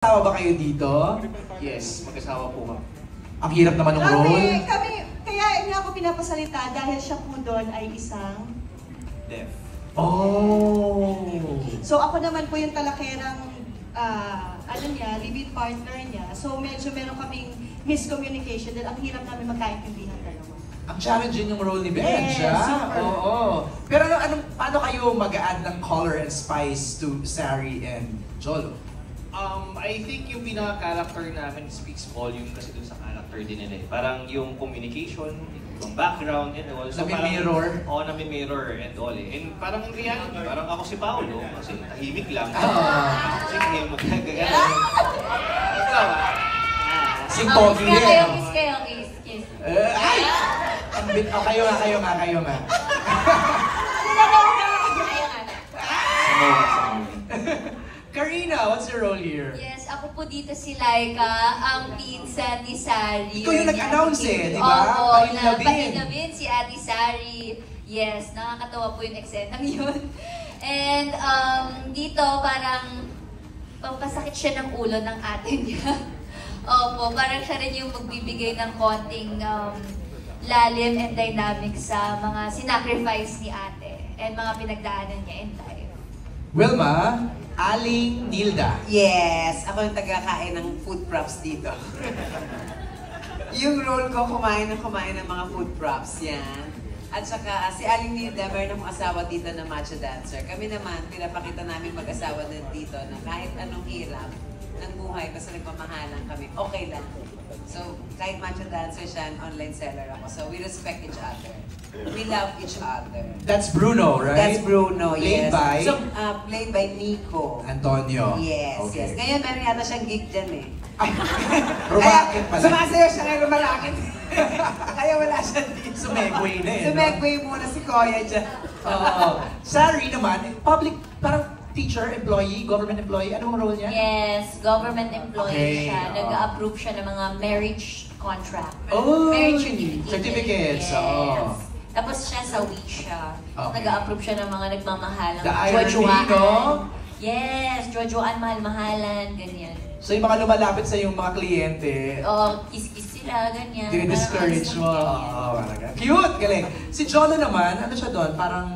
Mag-asawa ba kayo dito? Yes, mag-asawa po kami. Ang hirap naman ng role. Kaya hindi ako pinapasalita dahil siya po doon ay isang Deaf. Oh! So ako naman po yung talakerang live-in partner niya. So medyo meron kaming miscommunication dahil ang hirap namin magkaintindihan dalawa. Ang challenging yung role ni Ben, Yes, siya. super. Oo. Pero paano kayo mag-add ng color and spice to Sari and Jolo? I think yung pinaka-character namin speaks volume kasi dun sa character din nila eh. Parang yung communication, yung background and all. So Nami-mirror? Oo, nami-mirror and all eh. And parang in reality, parang ako si Paolo, kasi tahimik lang. Kasi tahimik lang, gagana. Ikaw Sing Pogi eh. Kiss kayo, kiss. Ay! Kayo nga. Kayo nga. Karina, what's your role here? Yes, ako po dito si Laika, ang pinsan ni Sari. Ikaw yung nag-announce eh, di ba? Oo, na Pahinabin. pahinabin si Ate Sari. Yes, nakakatawa po yung eksenang yun. And dito parang pampasakit siya ng ulo ng ate niya. Opo, parang siya rin yung magbibigay ng konting lalim and dynamic sa mga sinacrifice ni ate and mga pinagdaanan niya in life. Wilma, Aling Nilda. Yes, ako yung taga-kain ng food props dito. Yung role ko, kumain ng mga food props, yan. At saka, si Aling Nilda, meron akong asawa dito na macho dancer. Kami naman, pinapakita namin mag-asawa din dito na kahit anong hirap ng buhay, basta nagmamahalan kami, okay lang. So, kahit macho dancer siya, online seller ako. So, we respect each other. We love each other. That's Bruno, right? That's Bruno, Played yes. by? So, played by Nico. Antonio. Yes, Okay. yes. Ngayon, meron yata siyang gig dyan eh. Ay, rumakit pala. Sumasayaw siya ngayon, rumalakit. Kaya wala siya dito. Sumegway na eh, no? Sumegway muna si Koya dyan. Oo. Sari naman, public, parang teacher, employee, government employee. Anong role niya? Yes, government employee Okay, siya. oo. Nag-approve siya ng mga marriage contract. Oh, Marriage certificates, Yes. oo. Tapos siya sa Wisha. Okay. Nag-approve siya ng mga nagmamahalang The irony, jojoaan. no? Yes, jojoaan, mahal-mahalan, ganyan. So yung mga lumalapit sa yung mga kliyente, Oo, kiss-kiss sila, ganyan. dinidiscourage mo. Oo, talaga. Cute! Galing. Si Jolo naman, ano siya doon? Parang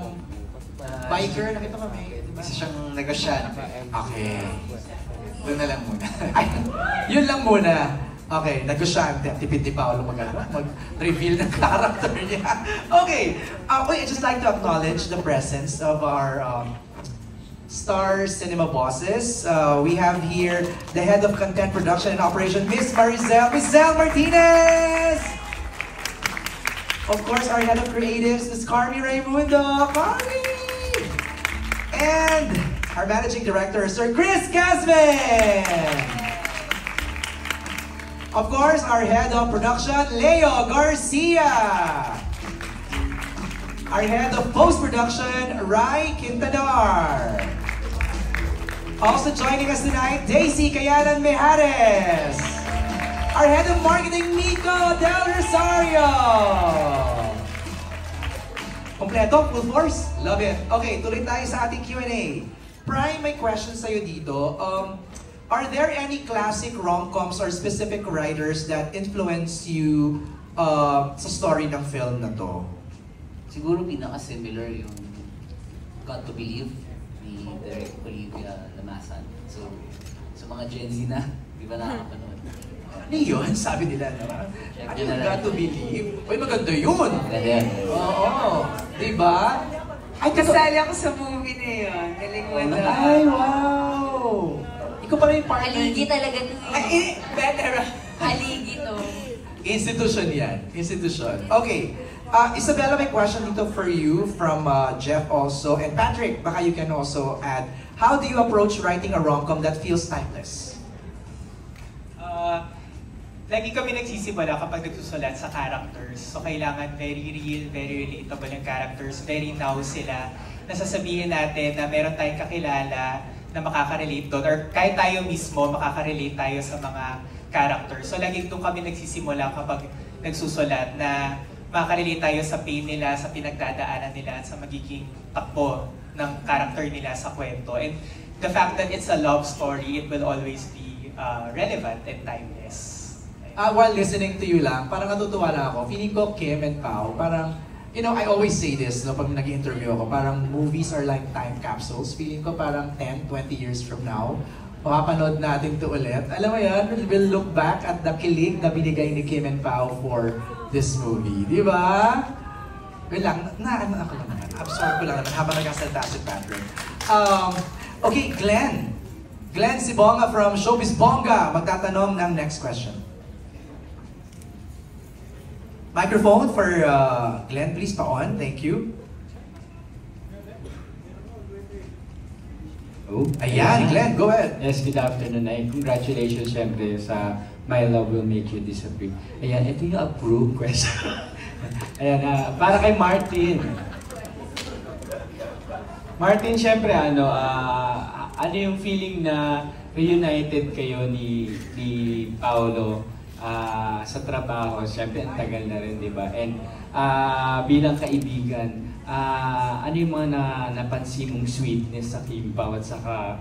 biker, nakita kami. Isa siyang negosyante. Okay. Doon na lang muna. Ay, yun lang muna. Okay, negosyante. Ang tipid ni Paolo mag-reveal ng character niya. Okay. I'd just like to acknowledge the presence of our Star Cinema bosses. We have here the head of content production and operation, Miss Maricel Martinez! Of course, our head of creatives, Miss Carmi Raimundo. Carmi! And our managing director, Sir Chris Casman! Of course, our head of production, Leo Garcia. Our head of post-production, Rai Quintador. Also joining us tonight, Daisy Cayanan Mejares. Our head of marketing, Nico Del Rosario. Kompleto, full force? Love it. Okay, tuloy tayo sa ating Q&A. Prime, may questions sa'yo dito. Are there any classic rom-coms or specific writers that influence you sa story ng film na to? Siguro pinaka-similar yung Got to Believe ni Derek Olivia Lamasan. So, sa mga Gen Z na, di ba nakakapanood? Ano yun? Sabi nila, no? Ano yung Got to Believe? Uy, maganda yun! Maganda yan. Oo. Diba? Ay, Kasali ako sa movie na yun. Galing mo doon. Ay, wow! Ikaw pala yung partner. Haligi talaga to eh. Better. Haligi to. Institution yan. Institution. Okay. Isabella, may question dito for you from Jeff also. And Patrick, baka you can also add. How do you approach writing a rom-com that feels timeless? Lagi kami nagsisimula kapag nagsusulat sa characters. So kailangan very real, very relatable yung characters. Very now sila. Nasasabihin natin na meron tayong kakilala na makaka-relate doon. Or kahit tayo mismo, makaka-relate tayo sa mga characters. So lagi doon kami nagsisimula kapag nagsusulat na makaka-relate tayo sa pain nila, sa pinagdadaanan nila, at sa magiging takbo ng character nila sa kwento. And the fact that it's a love story, it will always be relevant and timeless. While listening to you lang, parang natutuwa lang ako. Feeling ko Kim and Pao, parang, you know, I always say this, no, pag nag-interview ako, parang movies are like time capsules. Feeling ko parang 10, 20 years from now, makapanood natin to ulit. Alam mo yan, we'll look back at the kilig na binigay ni Kim and Pao for this movie. Di ba? Wait lang, ano ako lang naman. Absorb ko lang naman habang nagkasalita si Patrick. Okay, Glenn. Glenn Sibonga from Showbiz Bongga magtatanong ng next question. Microphone for Glenn, please pa-on. Thank you. Oh, Ayan, Glenn, go ahead. Yes, good afternoon. Ay, congratulations syempre sa My Love Will Make You Disappear. Ayan, ito yung approved question. Ayan, para kay Martin. Martin, syempre, ano yung feeling na reunited kayo ni Paolo sa trabaho? Syempre, ang tagal na rin, di ba? And bilang kaibigan, ano yung mga napansin mong sweetness sa Kim Pao at saka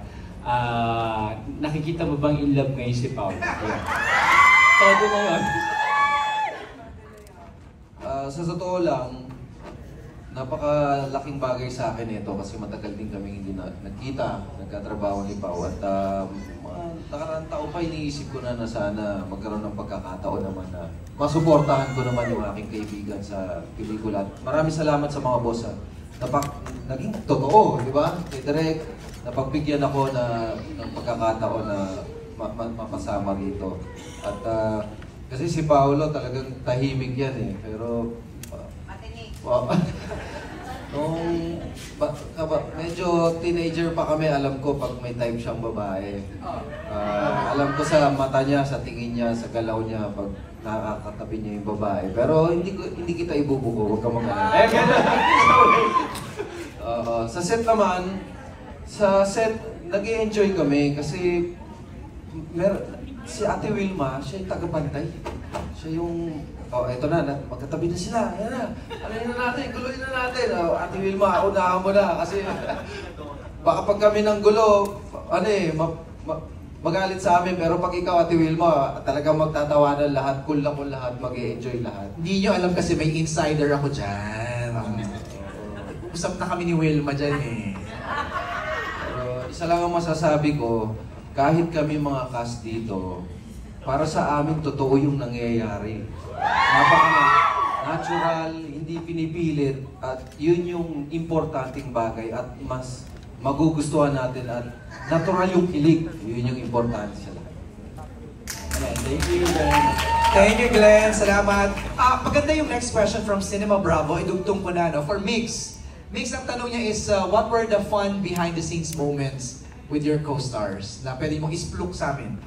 nakikita mo bang in love ngayon si Paolo? Todo na yun. Sa totoo lang, napakalaking bagay sa akin ito kasi matagal din kami hindi nagkita, nagkatrabaho ni Pao at nakaraang taon pa iniisip ko na sana magkaroon ng pagkakataon naman na masuportahan ko naman yung aking kaibigan sa pelikula. Maraming salamat sa mga boss naging totoo, di ba? Kay Direk, napagbigyan ako ng pagkakataon na mapasama rito. At kasi si Paolo talagang tahimik yan eh, pero medyo teenager pa kami, alam ko pag may type siyang babae. Alam ko sa mata niya, sa tingin niya, sa galaw niya pag nakakatabi niya yung babae. Pero hindi kita ibubuko, huwag ka mag-alala. Sa set naman, nag-i-enjoy kami kasi si Ate Wilma, siya yung tagapantay. Siya yung eto na, magkatabi na sila. Ayan na. Alayin na natin, guloyin na natin. Ate Wilma, unahan mo na kasi baka pag kami ng gulo, magalit sa amin. Pero pag ikaw, Ate Wilma, talagang magtatawanan lahat, cool na cool lahat, mag-e-enjoy lahat. Hindi nyo alam kasi may insider ako dyan. Usap na kami ni Wilma dyan eh. Pero isa lang ang masasabi ko, kahit kami mga cast dito, para sa amin, totoo yung nangyayari. Napaka-natural, hindi pinipilit, at yun yung importanteng bagay at mas magugustuhan natin at natural yung kilig. Yun yung importante sa lahat. Thank you, Glenn. Thank you, Glenn. Salamat. Maganda yung next question from Cinema Bravo. Idugtong ko na, no? For Mix. Mix, ang tanong niya is, what were the fun behind-the-scenes moments with your co-stars na pwede mong ispluk sa amin?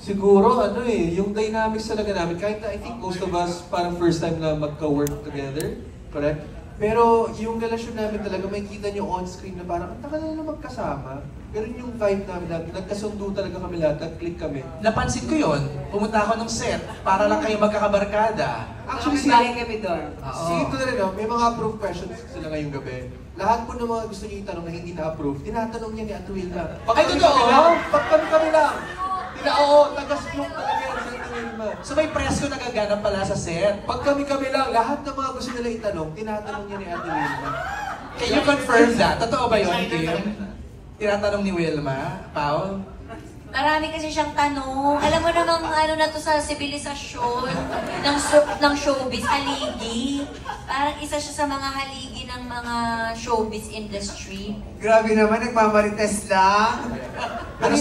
Siguro, yung dynamics talaga namin, kahit na I think most of us parang first time na magka-work together, correct? Pero yung relasyon namin talaga, may kita nyo on-screen na parang, ang tagal na magkasama. Pero yung vibe namin natin, nagkasundo talaga kami lahat, nag-click kami. Napansin ko yun. Pumunta ako ng set para lang kayo magkakabarkada. Actually, bahay kami doon. Sige ito na rin, may mga approved questions sila ngayong gabi. Lahat po ng mga gusto niyo itanong na hindi na-approve, tinatanong niya ni Ate Wilma. Ay, totoo? Pag kami lang. Oo, tagas-look talaga yan sa Ate Wilma. So may presko nagaganap pala sa set. Pag kami lang, lahat ng mga gusto nila itanong, tinatanong niya ni Ate Wilma. Can you confirm that? Totoo ba yun, Kim? Tinatanong ni Wilma? Pao? Marami kasi siyang tanong. Alam mo namang ano na to sa sibilisasyon ng showbiz, haligi. Parang isa siya sa mga haligi ng mga showbiz industry. Grabe naman, nagmamarites lang. Pero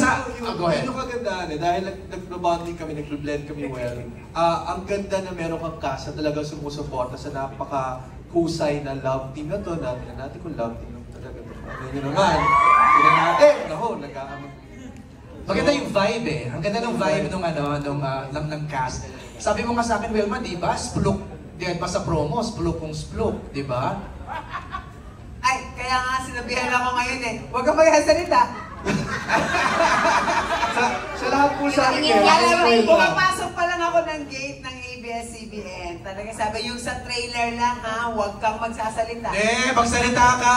go ahead. Yung kagandahan dahil nag-bonding kami, nag-blend kami well, ang ganda na meron kang cast na talagang sumusuporta sa napaka-husay na love team na to. Natin kung love team talaga to. Ganyan naman. Tingnan natin. Maganda yung vibe eh. Ang ganda ng vibe ng cast. Sabi mo nga sa akin, Wilma, di ba? Spluk. Di ba sa promo, spluk kung spluk, di ba? Ay, kaya nga sinabihan ako ngayon eh. Huwag kang maghasalita. Sa lahat po sa akin, Pumapasok pa lang ako ng gate ng ABS-CBN. Talaga sabi, yung sa trailer lang ha, huwag kang magsasalita. Magsalita ka!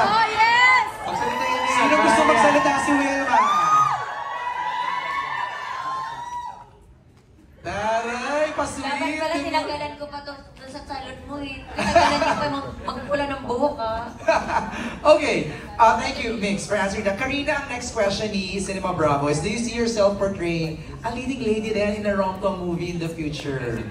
Oh, yes! Magsalita yun eh. Sino gusto magsalita si Wilma? napaka-sweet. Dapat pala tinanggalan ko pa to sa salon mo eh. Tinanggalan ko pa magpula ng buhok ah. Okay, thank you, Mix, for answering that. Karina, ang next question ni Cinema Bravo is, do you see yourself portraying a leading lady then in a rom-com movie in the future?